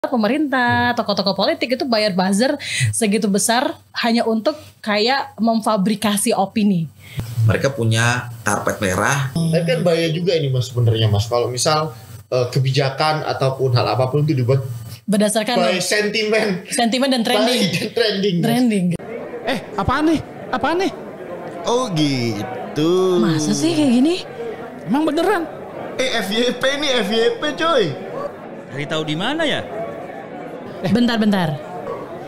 pemerintah, tokoh-tokoh politik itu bayar buzzer segitu besar hanya untuk kayak memfabrikasi opini. Mereka punya karpet merah. Tapi kan bahaya juga ini Mas sebenarnya Mas. Kalau misal kebijakan ataupun hal apapun itu dibuat Berdasarkan by sentimen dan trending. Trending. Apaan nih? Oh gitu. Masa sih kayak gini? Emang beneran? FYP nih, FYP coy. Cari tahu di mana ya? Bentar.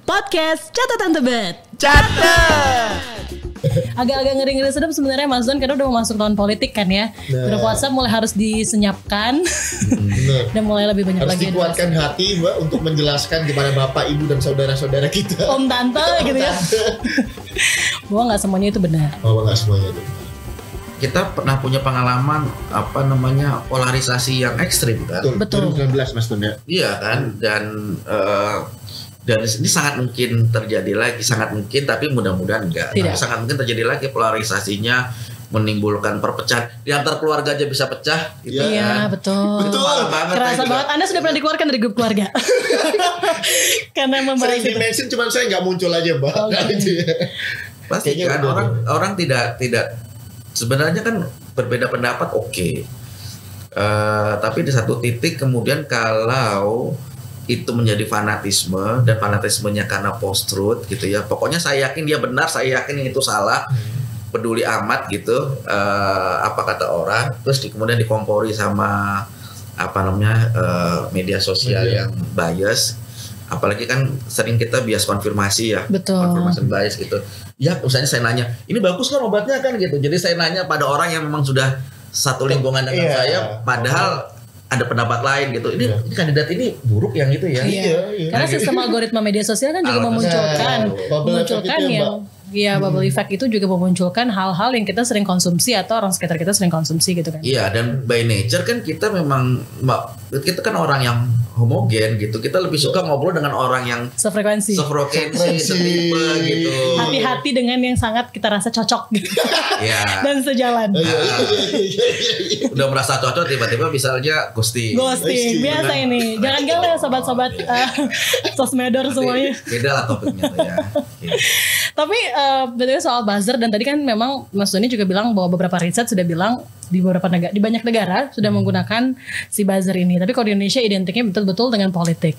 Podcast Catatan Tebet. Agak-agak ngeri-ngeri sedap sebenarnya Mas Don, karena udah mau masuk tahun politik kan ya. Grup WhatsApp mulai harus disenyapkan. Dan mulai lebih banyak harus lagi dikuatkan hati Mbak untuk menjelaskan kepada bapak, ibu dan saudara-saudara kita. Om tante gitu ya. Bahwa gak semuanya itu benar. Bahwa gak semuanya itu. Kita pernah punya pengalaman polarisasi yang ekstrim kan. Betul. 2019 Mas Don ya. Iya kan, dan ini sangat mungkin terjadi lagi, sangat mungkin, tapi mudah-mudahan enggak. Tidak. Tapi sangat mungkin terjadi lagi polarisasinya, menimbulkan perpecahan di antar keluarga aja bisa pecah gitu. Iya, kan. betul. Parah banget. Kerasa banget. Anda sudah pernah dikeluarkan dari grup keluarga. Karena membahas Sering itu. di-mention cuman saya nggak muncul aja Mbak. Pasti Kayaknya kan udah. orang tidak sebenarnya kan berbeda pendapat oke. Tapi di satu titik kemudian kalau itu menjadi fanatisme, dan fanatismenya karena post-truth gitu ya. Pokoknya saya yakin dia benar, saya yakin itu salah. Peduli amat gitu apa kata orang, terus kemudian dikompori sama media sosial yang bias. Apalagi kan sering kita bias konfirmasi ya. Betul. Konfirmasi bias gitu. Ya, misalnya saya nanya, ini bagus kan obatnya kan gitu. Jadi saya nanya pada orang yang memang sudah satu lingkungan dengan saya, padahal ada pendapat lain gitu. Ini kandidat ini buruk yang itu ya. Iya. Karena sistem algoritma media sosial kan juga memunculkan bubble effect itu juga memunculkan hal-hal yang kita sering konsumsi atau orang sekitar kita sering konsumsi gitu kan. Iya, dan by nature kan kita memang kita kan orang yang homogen gitu. Kita lebih suka ngobrol dengan orang yang sefrekuensi, setipe gitu. Hati-hati dengan yang sangat kita rasa cocok gitu. Iya. Dan sejalan. Udah merasa cocok tiba-tiba misalnya ghosting Biasa ini. Jangan galau ya sobat-sobat sosmedor semuanya. Beda lah topiknya tuh ya. Tapi betulnya soal buzzer, dan tadi kan memang Mas Doni juga bilang bahwa beberapa riset sudah bilang di banyak negara sudah menggunakan si buzzer ini. Tapi kalau di Indonesia identiknya betul-betul dengan politik.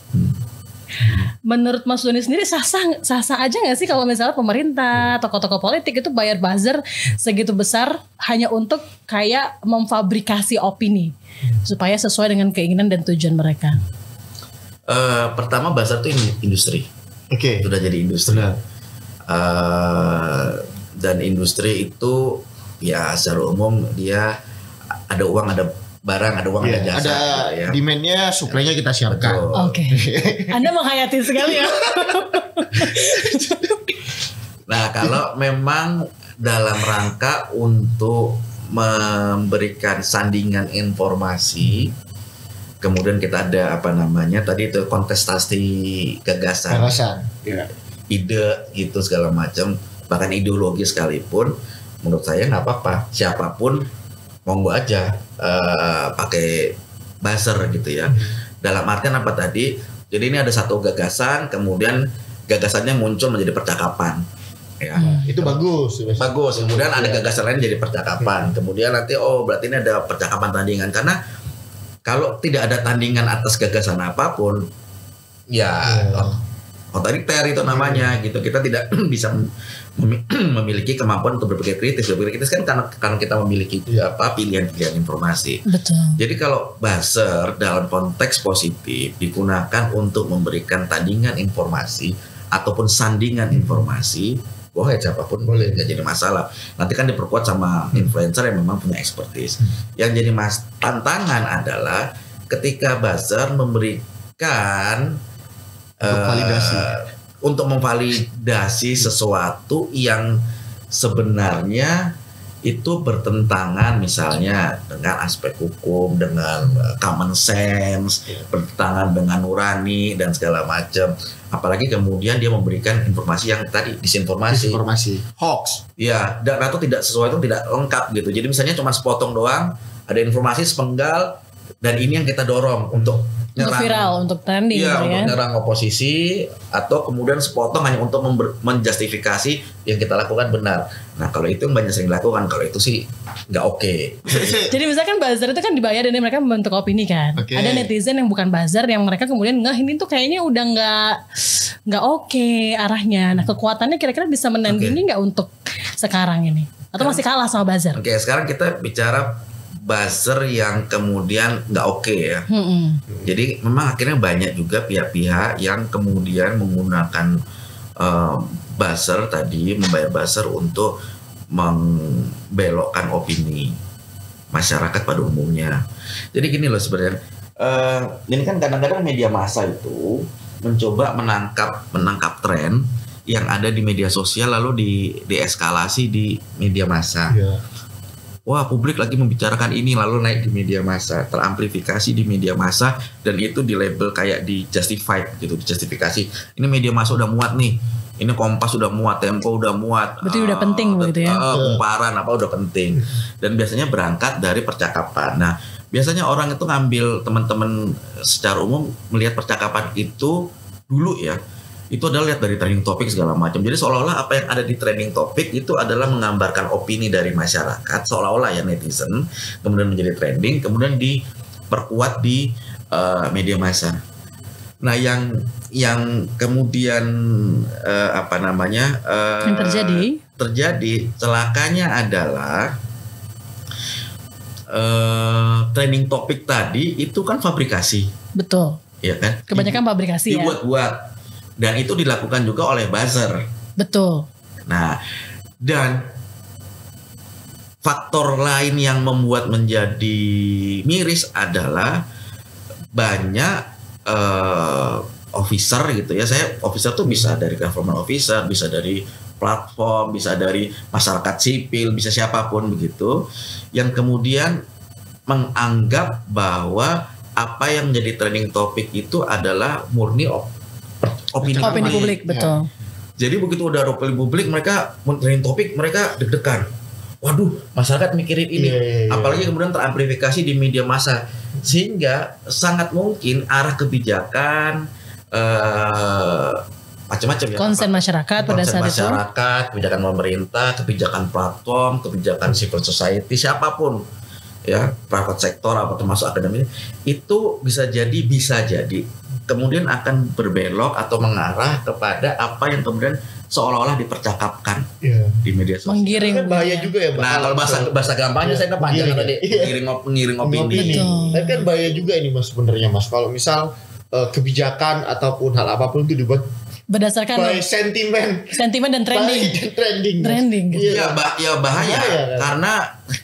Menurut Mas Doni sendiri sah-sah aja nggak sih kalau misalnya pemerintah, tokoh-tokoh politik itu bayar buzzer segitu besar hanya untuk kayak memfabrikasi opini supaya sesuai dengan keinginan dan tujuan mereka? Pertama, buzzer itu industri. Oke. Sudah jadi industri. Dan industri itu ya secara umum dia ada uang, ada barang, ada uang, ada jasa. Ada ya. demand-nya, supply-nya kita siapkan. Oke. Anda menghayati sekali ya. Nah, kalau memang dalam rangka untuk memberikan sandingan informasi, kemudian kita ada tadi itu kontestasi gagasan. Ya. Ide gitu segala macam, bahkan ideologi sekalipun, menurut saya nggak apa-apa, siapapun monggo aja pakai buzzer gitu ya. Dalam artian apa tadi? Jadi ini ada satu gagasan, kemudian gagasannya muncul menjadi percakapan. Ya. Itu bagus. Kemudian ada gagasan lain jadi percakapan. Kemudian nanti berarti ini ada percakapan tandingan, karena kalau tidak ada tandingan atas gagasan apapun, otoriter itu namanya gitu. Kita tidak bisa memiliki kemampuan untuk berpikir kritis. Berpikir kritis kan karena kita memiliki pilihan-pilihan informasi. Betul. Jadi kalau buzzer dalam konteks positif digunakan untuk memberikan tandingan informasi ataupun sandingan informasi, siapapun boleh, nggak jadi masalah. Nanti kan diperkuat sama influencer yang memang punya expertise. Yang jadi tantangan adalah ketika buzzer memberikan untuk memvalidasi sesuatu yang sebenarnya itu bertentangan misalnya dengan aspek hukum, dengan common sense, bertentangan dengan nurani dan segala macam. Apalagi kemudian dia memberikan informasi yang tadi disinformasi, hoax. Ya, dan atau tidak sesuai, itu tidak lengkap gitu. Jadi misalnya cuma sepotong doang, ada informasi sepenggal, dan ini yang kita dorong untuk Untuk viral, untuk trending Iya, gitu untuk ya. nyerang oposisi atau kemudian sepotong hanya untuk menjustifikasi yang kita lakukan benar. Nah kalau itu yang banyak sering dilakukan, kalau itu sih nggak oke. Jadi misalkan buzzer itu kan dibayar dan mereka membentuk opini kan. Oke. Ada netizen yang bukan buzzer yang mereka kemudian ini tuh kayaknya udah nggak oke arahnya. Nah kekuatannya kira-kira bisa menandingi nggak untuk sekarang ini? Atau masih kalah sama buzzer? Oke, sekarang kita bicara buzzer yang kemudian nggak oke ya. Jadi memang akhirnya banyak juga pihak-pihak yang kemudian menggunakan buzzer tadi, membayar buzzer untuk membelokkan opini masyarakat pada umumnya. Jadi gini loh sebenarnya, ini kan kadang-kadang media massa itu mencoba menangkap tren yang ada di media sosial lalu dieskalasi di media massa. Iya. Wah, publik lagi membicarakan ini lalu naik di media massa, teramplifikasi di media massa dan itu di label kayak di justified gitu, dijustifikasi. Ini media massa udah muat nih. Ini Kompas udah muat, Tempo udah muat. Berarti udah penting begitu ya. Kumparan apa udah penting. Dan biasanya berangkat dari percakapan. Nah, biasanya orang itu ngambil teman-teman secara umum melihat percakapan itu dulu ya. Itu adalah lihat dari trending topik segala macam. Jadi seolah-olah apa yang ada di trending topik itu adalah menggambarkan opini dari masyarakat, seolah-olah ya netizen, kemudian menjadi trending, kemudian diperkuat di media massa. Nah, yang kemudian yang terjadi celakanya adalah trending topik tadi itu kan fabrikasi, Betul. ya kan? Kebanyakan fabrikasi ya. Dibuat-buat. Dan itu dilakukan juga oleh buzzer. Betul. Nah, dan faktor lain yang membuat menjadi miris adalah banyak officer gitu ya. Saya officer tuh bisa dari government officer, bisa dari platform, bisa dari masyarakat sipil, bisa siapapun begitu, yang kemudian menganggap bahwa apa yang menjadi trending topik itu adalah murni opini publik, betul. Jadi begitu udah opini publik, mereka trending topik, mereka deg-degan. Waduh, masyarakat mikirin ini. Iya. Apalagi kemudian teramplifikasi di media massa, sehingga sangat mungkin arah kebijakan macam-macam ya. Konsen masyarakat pada Konsen saat itu. masyarakat, kebijakan pemerintah, kebijakan platform, kebijakan civil society, siapapun ya, private sektor apa termasuk akademik, itu bisa jadi kemudian akan berbelok atau mengarah kepada apa yang kemudian seolah-olah dipercakapkan di media sosial. Menggiring. Kan bahaya juga ya, Nah, kalau bahasa gampangnya saya panjang tadi, mengiring opini. Tapi kan bahaya juga ini Mas sebenarnya Mas. Kalau misal kebijakan ataupun hal apapun itu dibuat Berdasarkan by sentimen dan trending. trending. Ya bahaya kan? karena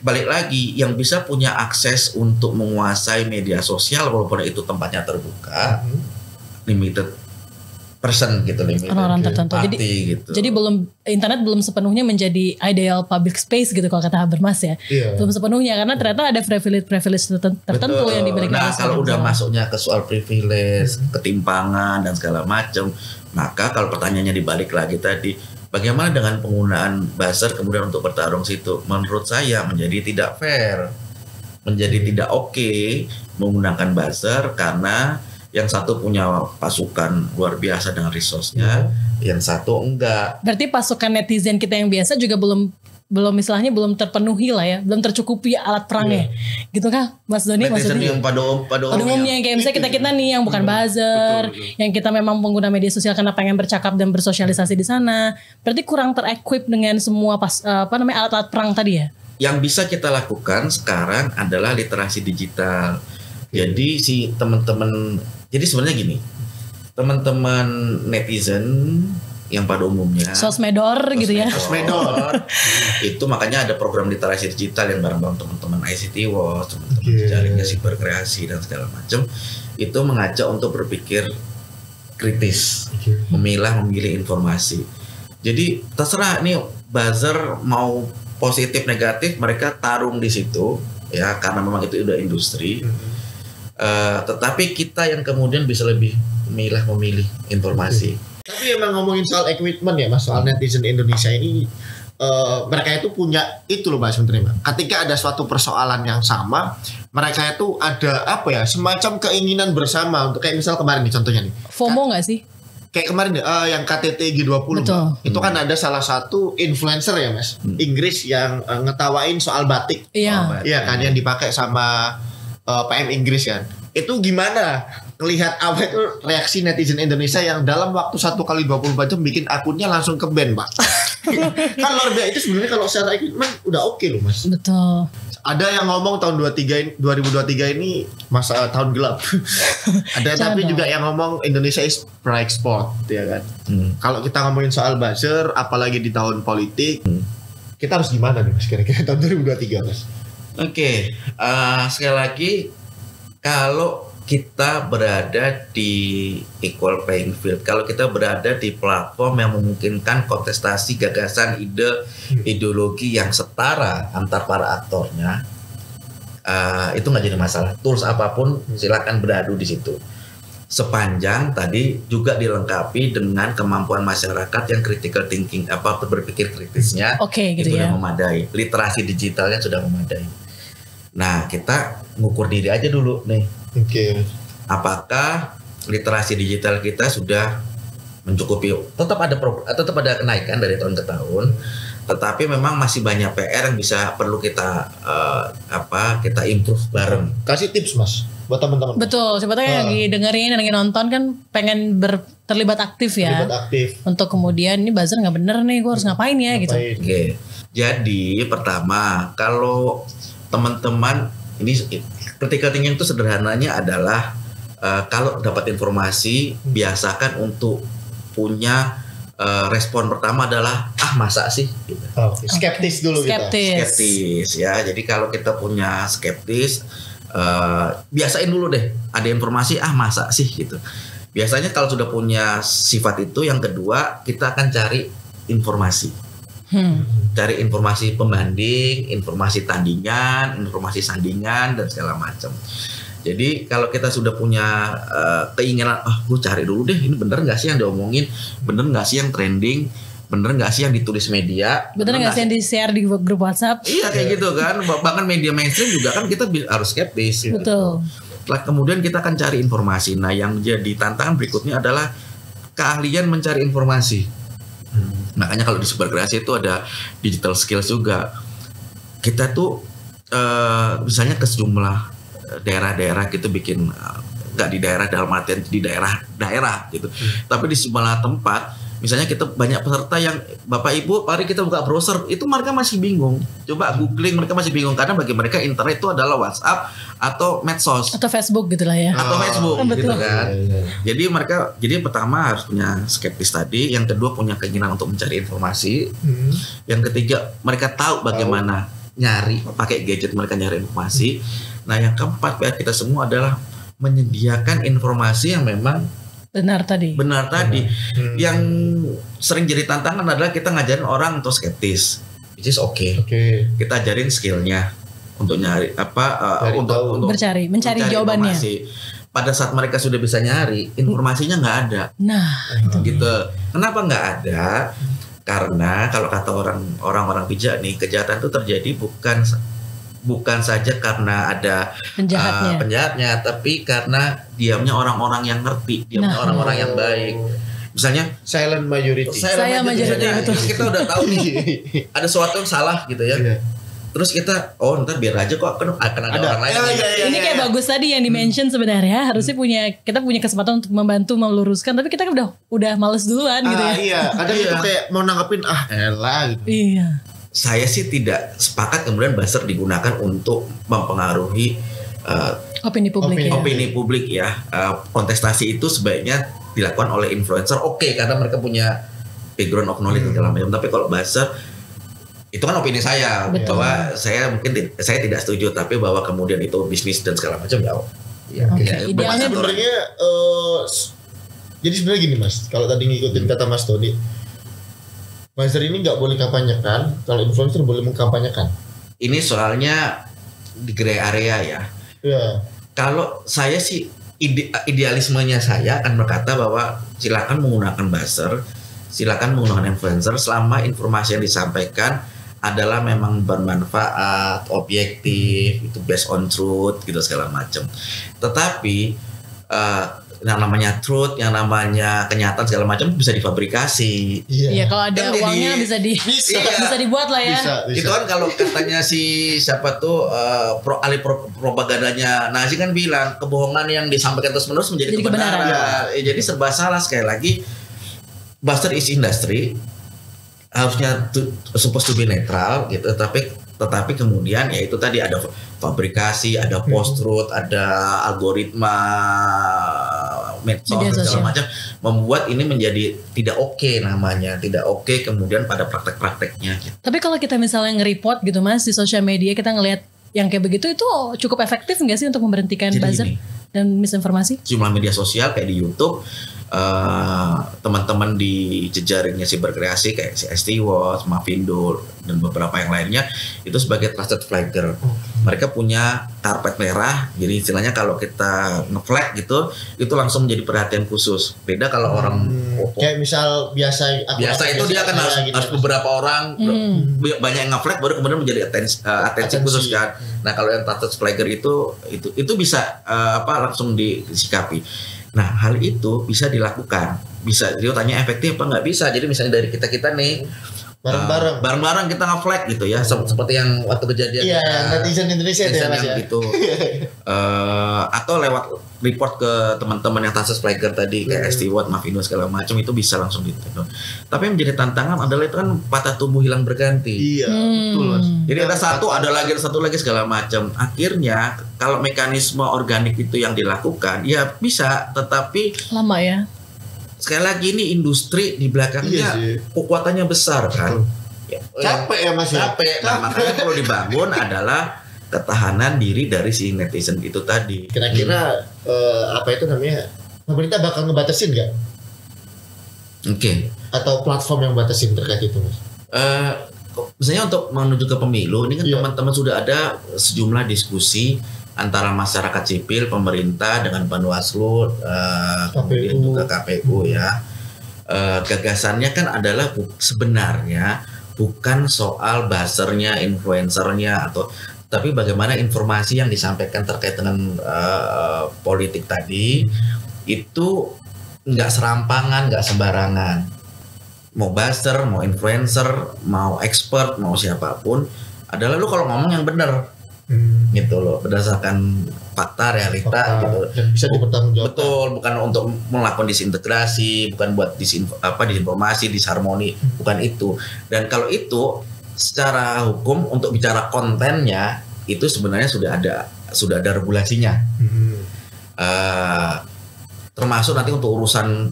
balik lagi yang bisa punya akses untuk menguasai media sosial walaupun itu tempatnya terbuka, limited person gitu, limited Orang-orang tertentu. party gitu. Jadi internet belum sepenuhnya menjadi ideal public space gitu kalau kata Habermas ya. Iya. Belum sepenuhnya karena ternyata ada privilege tertentu Betul. yang diberikan. Nah, oleh kalau udah seorang. masuknya ke soal privilege, ketimpangan dan segala macam, maka kalau pertanyaannya dibalik lagi tadi, bagaimana dengan penggunaan buzzer kemudian untuk bertarung situ? Menurut saya menjadi tidak fair, menjadi tidak oke menggunakan buzzer karena yang satu punya pasukan luar biasa dengan resource-nya, yang satu enggak. Berarti pasukan netizen kita yang biasa juga belum istilahnya belum terpenuhi lah ya, belum tercukupi alat perangnya, gitu kan, Mas Doni? Netizen Maksudnya yang pada umumnya kayak misalnya kita nih yang bukan buzzer, yang kita memang pengguna media sosial karena pengen bercakap dan bersosialisasi di sana, berarti kurang terequip dengan semua alat-alat perang tadi ya. Yang bisa kita lakukan sekarang adalah literasi digital. Jadi si teman-teman, jadi sebenarnya gini, teman-teman netizen yang pada umumnya Sosmedor gitu ya. Sosmedor itu makanya ada program literasi digital yang bareng-bareng teman-teman ICT Watch, teman-teman jaringnya siber kreasi dan segala macam, itu mengajak untuk berpikir kritis, memilih informasi. Jadi terserah nih buzzer mau positif negatif, mereka tarung di situ ya, karena memang itu udah industri. Tetapi kita yang kemudian bisa lebih memilih informasi. Tapi emang ngomongin soal equipment ya Mas, soal netizen Indonesia ini mereka itu punya itu loh Mas sebenarnya. Ketika ada suatu persoalan yang sama, mereka itu ada apa ya, semacam keinginan bersama untuk kayak misal kemarin nih contohnya nih. FOMO nggak sih? Kayak kemarin yang KTT G20 Betul. Mbak. Itu kan ada salah satu influencer ya Mas, Inggris yang ngetawain soal batik. Iya. Iya kan yang dipakai sama PM Inggris kan. Itu gimana ngelihat apa itu reaksi netizen Indonesia yang dalam waktu 1 kali 24 jam bikin akunnya langsung ke ban, Pak. Kan luar biasa itu sebenarnya kalau secara equipment udah oke loh, Mas. Betul. Ada yang ngomong tahun 2023 ini masa tahun gelap. Ada tapi juga yang ngomong Indonesia is bright spot, ya kan. Kalau kita ngomongin soal buzzer, apalagi di tahun politik, kita harus gimana nih Mas kira-kira tahun 2023 Mas? Oke, sekali lagi kalau kita berada di equal playing field, kalau kita berada di platform yang memungkinkan kontestasi gagasan, ide, ideologi yang setara antar para aktornya, itu nggak jadi masalah. Tools apapun silakan beradu di situ. Sepanjang tadi juga dilengkapi dengan kemampuan masyarakat yang critical thinking, berpikir kritisnya, Oke, gitu itu ya. sudah memadai. Literasi digitalnya sudah memadai. Nah, kita ngukur diri aja dulu nih. Oke. Apakah literasi digital kita sudah mencukupi? Tetap ada kenaikan dari tahun ke tahun, tetapi memang masih banyak PR yang perlu kita kita improve bareng. Kasih tips Mas buat teman-teman. Betul. Siapa tahu yang lagi dengerin, yang lagi nonton kan pengen terlibat aktif ya. Terlibat aktif. Untuk kemudian ini buzzer nggak bener nih, gue harus ngapain ya gitu. Oke. Jadi pertama, kalau teman-teman ini critical thinking itu sederhananya adalah kalau dapat informasi biasakan untuk punya respon pertama adalah masa sih gitu. Skeptis dulu Skeptis ya. Jadi kalau kita punya skeptis, biasain dulu deh. Ada informasi masa sih gitu. Biasanya kalau sudah punya sifat itu, yang kedua kita akan cari informasi. Cari informasi pembanding, informasi tandingan, informasi sandingan dan segala macam. Jadi kalau kita sudah punya keinginan, gue cari dulu deh, ini bener nggak sih yang diomongin, bener nggak sih yang trending, bener nggak sih yang ditulis media, bener nggak sih yang di-share di grup WhatsApp? Iya kayak gitu kan. Bahkan media mainstream juga kan kita harus skeptis. Betul. Setelah kemudian kita akan cari informasi. Nah yang jadi tantangan berikutnya adalah keahlian mencari informasi. Makanya kalau di Superkreasi itu ada digital skills juga. Kita tuh misalnya ke sejumlah daerah-daerah gitu bikin, nggak di daerah dalam artian di daerah gitu, tapi di sejumlah tempat. Misalnya kita banyak peserta yang Bapak Ibu, mari kita buka browser, itu mereka masih bingung. Coba googling, mereka masih bingung karena bagi mereka internet itu adalah WhatsApp atau medsos atau Facebook gitulah ya. atau Facebook betul. gitu kan. Jadi pertama harus punya skeptis tadi, yang kedua punya keinginan untuk mencari informasi, yang ketiga mereka tahu bagaimana nyari pakai gadget mereka nyari informasi. Nah yang keempat PR kita semua adalah menyediakan informasi yang memang benar tadi. Yang sering jadi tantangan adalah kita ngajarin orang untuk skeptis, which is okay. Kita ajarin skillnya untuk nyari untuk mencari jawabannya. Informasi. Pada saat mereka sudah bisa nyari, informasinya nggak ada. Nah, gitu. Kenapa nggak ada? Karena kalau kata orang-orang bijak nih, kejahatan itu terjadi bukan saja karena ada penjahatnya, tapi karena diamnya orang-orang yang ngerti, diamnya orang-orang yang baik. Misalnya silent majority. Betul. Kita udah tahu nih ada sesuatu yang salah gitu ya. Terus kita ntar biar aja kok akan ada orang lain. Ini kayak bagus tadi yang di-mention sebenarnya harusnya kita punya kesempatan untuk membantu meluruskan, tapi kita kan udah males duluan gitu ya. Iya, ada itu kayak mau nanggepin elah gitu. Iya. Saya sih tidak sepakat kemudian buzzer digunakan untuk mempengaruhi opini publik ya. Kontestasi itu sebaiknya dilakukan oleh influencer, karena mereka punya background of knowledge segala macam. Tapi kalau buzzer itu kan opini saya, bahwa saya tidak setuju, tapi bahwa kemudian itu bisnis dan segala macam idealnya sebenarnya jadi sebenarnya gini Mas, kalau tadi ngikutin kata Mas Tony, buzzer ini nggak boleh kampanyekan, kalau influencer boleh mengkampanyekan. Ini soalnya di gray area ya. Kalau saya sih idealismenya saya akan berkata bahwa silakan menggunakan buzzer silakan menggunakan influencer selama informasi yang disampaikan adalah memang bermanfaat, objektif, itu based on truth gitu segala macam. Tetapi yang namanya truth, yang namanya kenyataan segala macam bisa difabrikasi. Iya, kalau ada Kan uangnya jadi- bisa Iya. dibuat lah ya. Bisa. Itu kan kalau katanya si siapa tuh ahli propagandanya Nazi kan bilang kebohongan yang disampaikan terus-menerus menjadi Jadi kebenaran. kebenaran. Jadi serba salah sekali lagi. Buzzer is industry harusnya supposed to be netral gitu, tetapi kemudian ya itu tadi ada fabrikasi, ada post truth, ada algoritma medsos Media dan segala sosial. macam membuat ini menjadi tidak oke namanya, tidak oke kemudian pada praktek-prakteknya gitu. Tapi kalau kita misalnya nge-report gitu Mas di sosial media, kita ngelihat yang kayak begitu itu cukup efektif nggak sih untuk memberhentikan Jadi buzzer gini. dan misinformasi? Jumlah media sosial kayak di YouTube, teman-teman di jejaringnya Siberkreasi kayak si ST-Watch, Mavindo dan beberapa yang lainnya itu sebagai trusted flagger. Mereka punya karpet merah, jadi istilahnya kalau kita nge-flag gitu, itu langsung menjadi perhatian khusus. Beda kalau orang Kayak misal biasa itu dia kan harus beberapa orang banyak yang nge-flag baru kemudian menjadi atensi khusus kan. Nah kalau yang trusted flagger itu bisa langsung disikapi. Nah hal itu bisa dilakukan, bisa dia tanya efektif apa nggak bisa. Jadi misalnya dari kita nih bareng-bareng kita nge-flag gitu ya, seperti yang waktu kejadian Iya, netizen Indonesia itu ya Mas ya. gitu. Atau lewat report ke teman-teman yang trusted flagger tadi kayak ST-Watch, Mavindo segala macam itu bisa langsung ditendang. Tapi yang menjadi tantangan adalah itu kan patah tumbuh hilang berganti. Iya, betul Mas. Jadi ada satu lagi segala macam. Akhirnya kalau mekanisme organik itu yang dilakukan ya bisa, tetapi Lama ya. sekali lagi ini industri di belakangnya Iya sih. kekuatannya besar kan. Capek ya Mas ya. Capek. Nah, makanya perlu dibangun adalah ketahanan diri dari si netizen itu tadi. Kira-kira apa itu namanya? Pemerintah bakal ngebatasin nggak? Oke. Atau platform yang batasin terkait itu Mas? Misalnya untuk menuju ke pemilu ini kan Iya. teman-teman sudah ada sejumlah diskusi antara masyarakat sipil, pemerintah dengan Panwaslu, kemudian KPU. juga KPU ya. Gagasannya kan adalah sebenarnya bukan soal buzzernya, influencernya tapi bagaimana informasi yang disampaikan terkait dengan politik tadi itu nggak serampangan, nggak sembarangan. Mau buzzer, mau influencer, mau expert, mau siapapun adalah lu kalau ngomong yang benar gitu loh, berdasarkan fakta, realita gitu. Dan bisa dipertanggungjawabkan. Betul, bukan untuk melakukan disintegrasi, bukan buat disinformasi, disharmoni, bukan itu. Dan kalau itu secara hukum untuk bicara kontennya itu sebenarnya sudah ada regulasinya. Termasuk nanti untuk urusan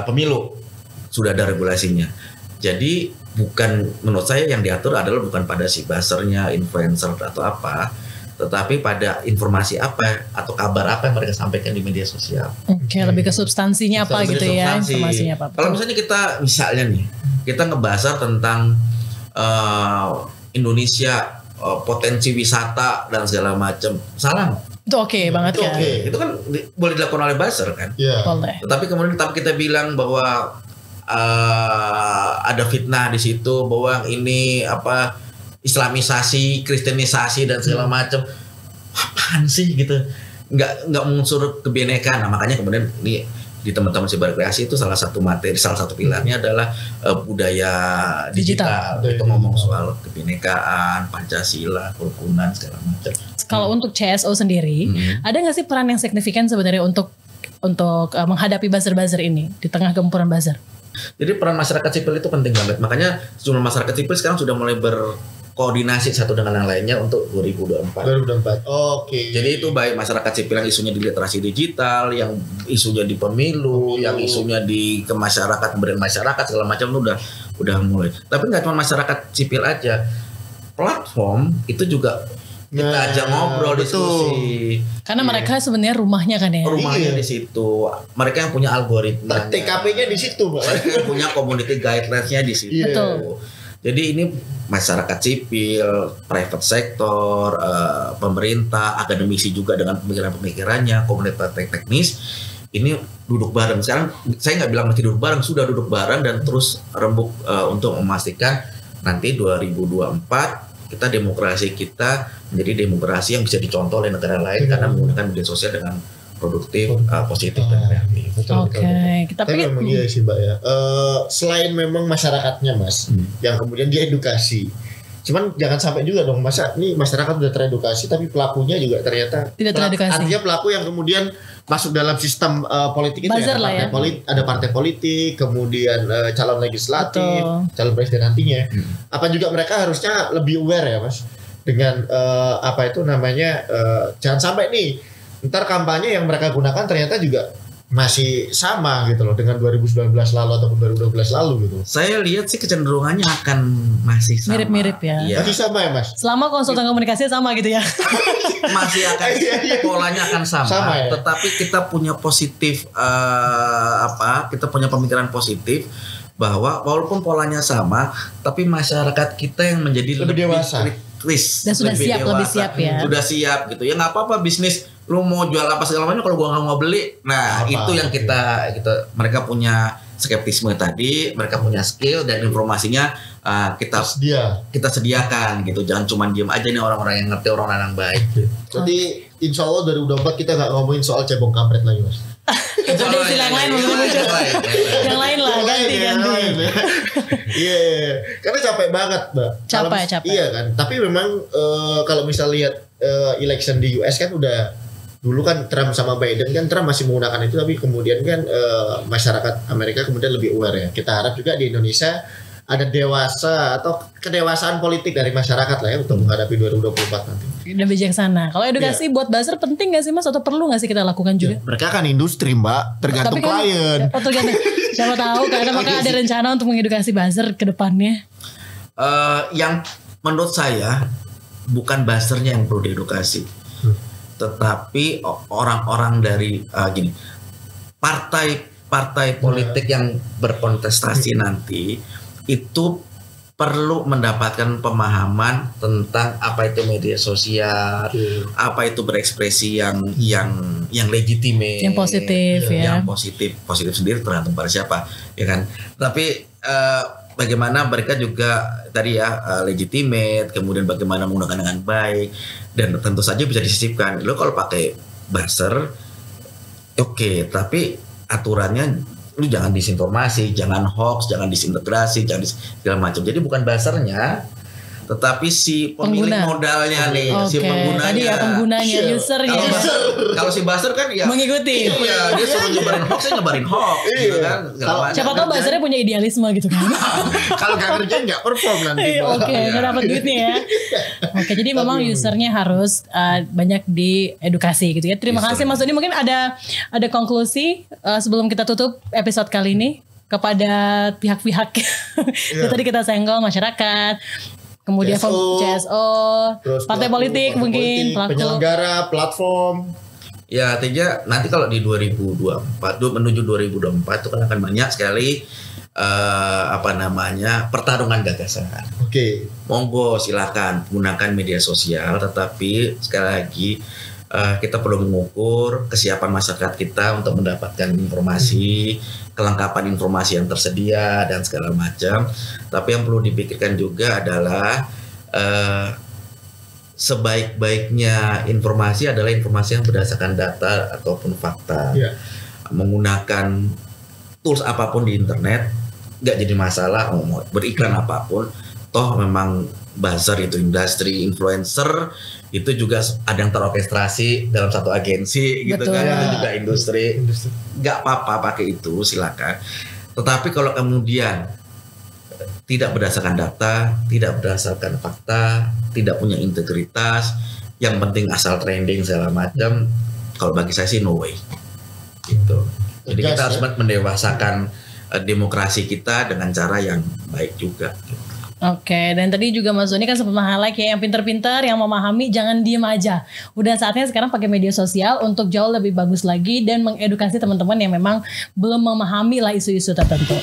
pemilu sudah ada regulasinya. Jadi menurut saya yang diatur adalah bukan pada si buzzernya, influencer atau apa, tetapi pada informasi apa atau kabar apa yang mereka sampaikan di media sosial. Oke, lebih ke substansinya apa Lebih gitu ya, substansi. informasinya apa. Kalau misalnya misalnya nih kita ngebahas tentang Indonesia, potensi wisata dan segala macam, salah. Itu oke banget Itu kan. oke. Itu kan boleh dilakukan oleh buzzer kan. Iya. Boleh. Tetapi kemudian kita bilang bahwa ada fitnah di situ, bahwa ini Islamisasi, Kristenisasi dan segala macam. Apaan sih gitu? Nggak mengunsur kebinekaan. Nah, makanya kemudian ini di teman-teman Siberkreasi itu salah satu pilarnya adalah budaya digital. Digital. Itu ngomong soal kebinekaan, Pancasila, kerukunan segala macam. Kalau untuk CSO sendiri, ada nggak sih peran yang signifikan sebenarnya untuk menghadapi buzzer-buzzer ini di tengah gempuran buzzer? Jadi peran masyarakat sipil itu penting banget. Makanya sejumlah masyarakat sipil sekarang sudah mulai berkoordinasi satu dengan yang lainnya untuk 2024. 2024. Oke. Jadi itu baik masyarakat sipil yang isunya di literasi digital, yang isunya di pemilu, yang isunya di kemasyarakatan, pemberdayaan masyarakat segala macam itu udah mulai. Tapi nggak cuma masyarakat sipil aja, platform itu juga kita ajak ngobrol, diskusi. Karena mereka sebenarnya rumahnya kan ya. Rumahnya di situ, mereka yang punya algoritma. TKP-nya di situ, Mbak. Mereka yang punya community guidelines-nya di situ. Iya. Betul. Jadi ini masyarakat sipil, private sector, pemerintah, akademisi juga dengan pemikiran-pemikirannya, komunitas teknis ini duduk bareng. Sekarang saya nggak bilang masih duduk bareng, sudah duduk bareng dan terus rembuk untuk memastikan nanti 2024 kita demokrasi kita menjadi demokrasi yang bisa dicontoh oleh negara lain karena menggunakan media sosial dengan produktif, positif dan kreatif. Oke, kita Tapi memang iya sih Mbak ya. Selain memang masyarakatnya Mas, yang kemudian diedukasi. Cuman jangan sampai juga dong, masa ini masyarakat udah teredukasi tapi pelakunya juga ternyata tidak teredukasi. Artinya pelaku yang kemudian masuk dalam sistem politik itu Buzzer ya, lah ya. ada partai politik, kemudian calon legislatif, Betul. calon presiden nantinya. Apa juga mereka harusnya lebih aware ya Mas dengan apa itu namanya jangan sampai nih ntar kampanye yang mereka gunakan ternyata juga masih sama gitu loh dengan 2019 lalu ataupun 2012 lalu gitu. Saya lihat sih kecenderungannya akan masih sama. Mirip-mirip ya. Iya. Masih sama ya Mas? selama konsultan komunikasinya sama gitu ya. Masih akan polanya akan sama, Sama ya? tetapi kita punya positif kita punya pemikiran positif bahwa walaupun polanya sama, tapi masyarakat kita yang menjadi Lebih dewasa. kritis Dan sudah siap, lebih siap ya. Sudah siap gitu. Ya nggak apa-apa bisnis lu mau jual apa segala macam kalau gua nggak mau beli. Nah, Apa? itu yang kita mereka punya skeptisme tadi, mereka punya skill dan informasinya kita sediakan gitu. Jangan cuma diem aja nih orang-orang yang ngerti, orang-orang yang baik. Jadi insya Allah 2024 kita nggak ngomongin soal cebong kampret lagi Mas. Itu ada istilah yang lain mungkin muncul. Yang lain lah, ganti. Iya, karena capek banget Mbak. Capek. Iya kan, tapi memang kalau misal lihat election di US kan udah dulu kan Trump sama Biden kan Trump masih menggunakan itu tapi kemudian kan masyarakat Amerika kemudian lebih aware ya. Kita harap juga di Indonesia ada dewasa atau kedewasaan politik dari masyarakat lah ya untuk menghadapi 2024 nanti. Dan bijaksana. Kalau edukasi buat buzzer penting gak sih Mas atau perlu gak sih kita lakukan juga? Mereka kan industri Mbak, tergantung Tapi kan, klien. tergantung. Siapa tahu karena maka ada rencana untuk mengedukasi buzzer ke depannya. Yang menurut saya bukan buzzernya yang perlu diedukasi, tetapi orang-orang dari partai politik yang berkontestasi nanti itu perlu mendapatkan pemahaman tentang apa itu media sosial, apa itu berekspresi yang legitimate, Yang positif ya. yang positif sendiri tergantung pada siapa, ya kan. Tapi bagaimana mereka juga tadi ya legitimate, kemudian bagaimana menggunakan dengan baik dan tentu saja bisa disisipkan. Lo kalau pakai buzzer, oke, tapi aturannya lu jangan disinformasi, jangan hoax, jangan disintegrasi, jangan segala macam. Jadi bukan buzzernya, tetapi si pemilik modalnya nih, si penggunanya. Tadi ya penggunanya, usernya. Kalau si buzzer kan ya mengikuti. Iya, dia suruh nyebarin hoax, saya nyebarin hoax, gitu kan. Siapa tahu buzzernya punya idealisme gitu kan. Kalau nggak kerja nggak perform nanti. Oke, nggak dapat duitnya ya. Oke, jadi memang usernya harus banyak diedukasi gitu ya. Terima kasih Mas Doni. Mungkin ada konklusi sebelum kita tutup episode kali ini kepada pihak-pihak yang tadi kita senggol, masyarakat, kemudian CSO, terus partai politik mungkin, pelaku penyelenggara, platform. Ya, artinya nanti kalau di 2024 menuju 2024 itu kan akan banyak sekali pertarungan gagasan. Oke. Monggo silakan gunakan media sosial, tetapi sekali lagi kita perlu mengukur kesiapan masyarakat kita untuk mendapatkan informasi, kelengkapan informasi yang tersedia dan segala macam. Tapi yang perlu dipikirkan juga adalah sebaik-baiknya informasi adalah informasi yang berdasarkan data ataupun fakta. Yeah. Menggunakan tools apapun di internet nggak jadi masalah, mau beriklan apapun. Toh memang buzzer itu industri, influencer itu juga ada yang terorkestrasi dalam satu agensi. Betul. Gitu kan, itu juga industri. Nggak apa-apa pakai itu, silakan. Tetapi kalau kemudian tidak berdasarkan data, tidak berdasarkan fakta, tidak punya integritas, yang penting asal trending segala macam, kalau bagi saya sih no way. Gitu. Jadi kita harus mendewasakan demokrasi kita dengan cara yang baik juga. Oke, dan tadi juga Mas Doni kan sempat meng-highlight ya, yang pinter-pinter, yang memahami jangan diem aja. Udah saatnya sekarang pakai media sosial untuk jauh lebih bagus lagi dan mengedukasi teman-teman yang memang belum memahami lah isu-isu tertentu.